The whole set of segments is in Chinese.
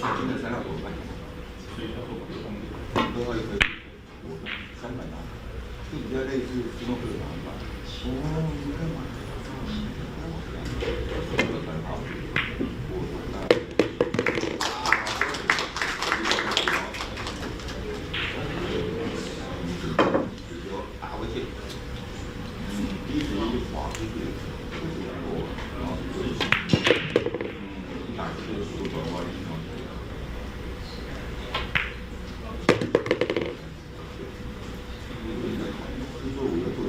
现在300多块，多少一颗？300拿，就比较类似自动会员吧。哦，你干嘛？打过去，一直滑出去，然后一打就是速度转弯，制作我要做的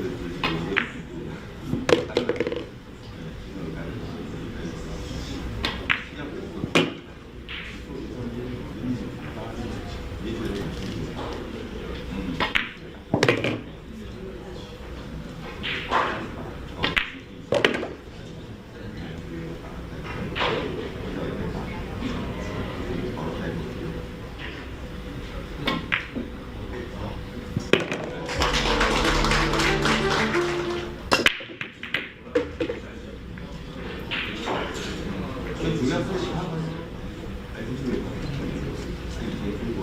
主要是他们，就是以前中国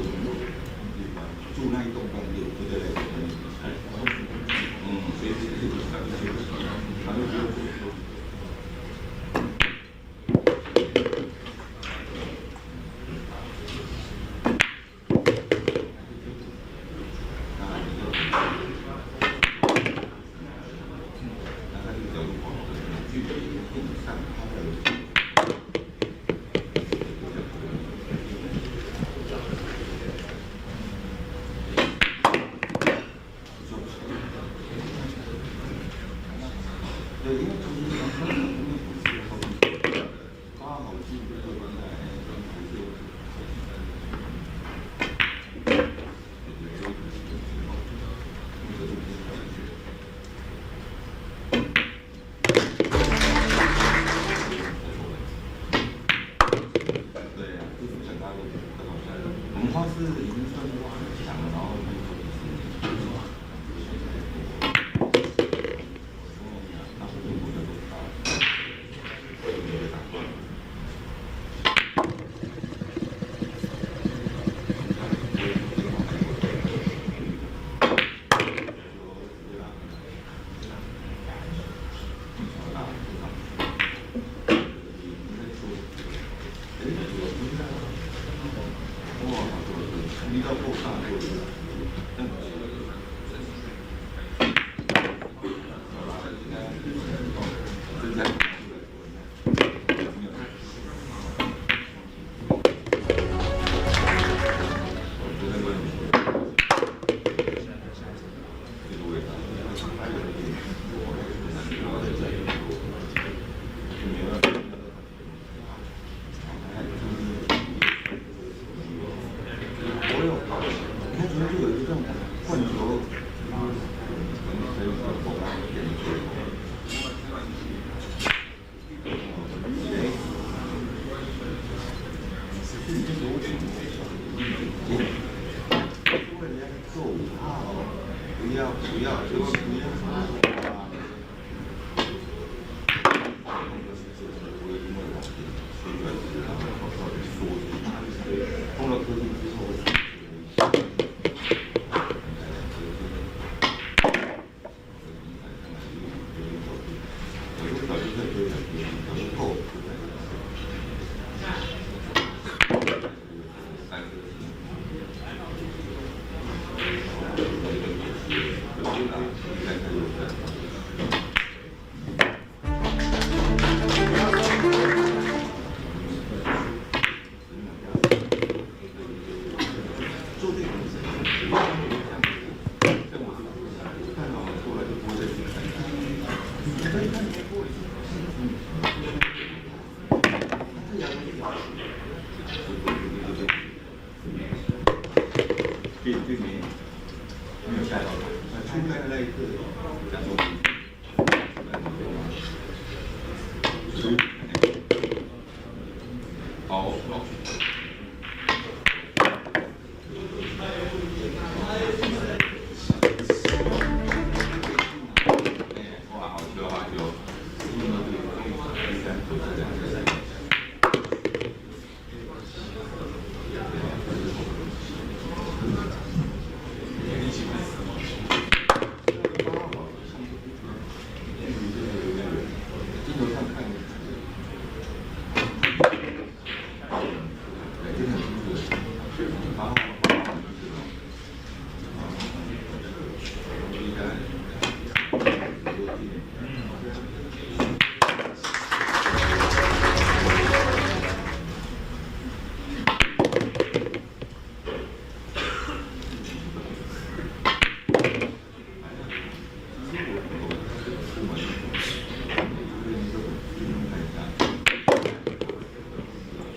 住那一栋公寓，对不对？所以这个他就觉得。对，因为其实刚好进这个关来，对呀，就是整个文化是已经算是很强了，然后。你到后上就是，你看昨天就有一个这种灌球，不要，就是不要。通了科技之后。并没有带到它，出来的那一刻，讲说，好，哇，好球，好球。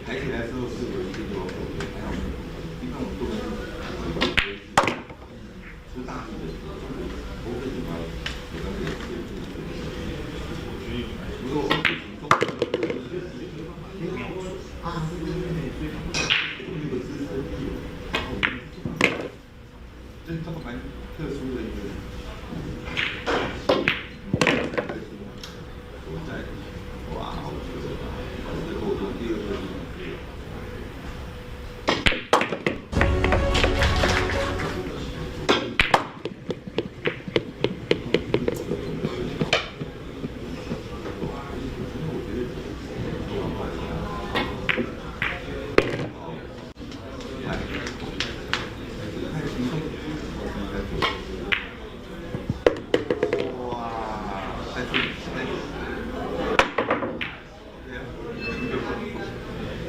抬起来之后是有一个多手的，还有一般我们做的出大力的时候，不会什么有的没有，如果啊，那个资深地，这这么蛮特殊的一个。我在哇，最后做第二个。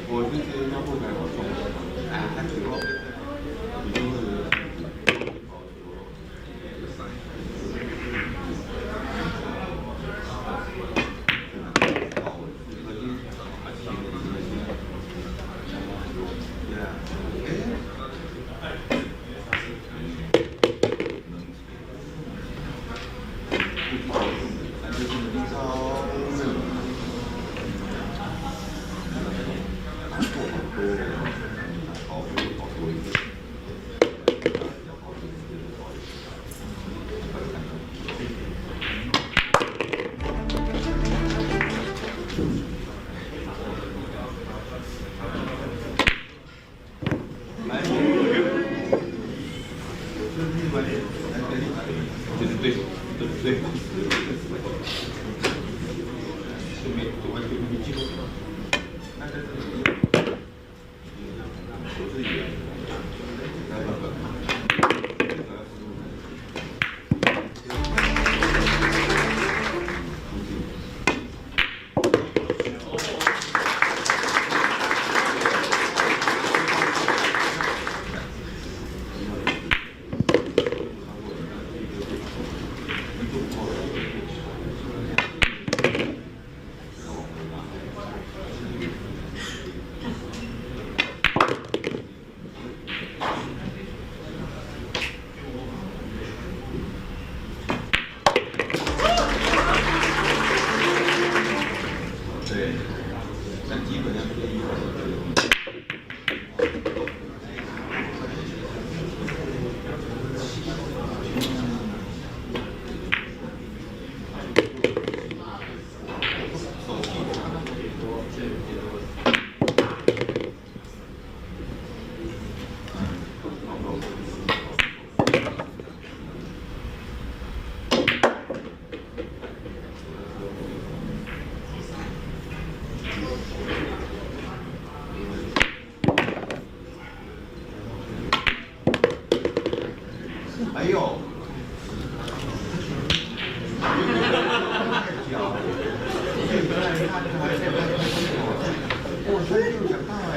我之前要不该我送，他最后已经是就是对手，对手，就没完全没机会。那这我自己，对，但基本上可以。哎呦！我真没有想到哎。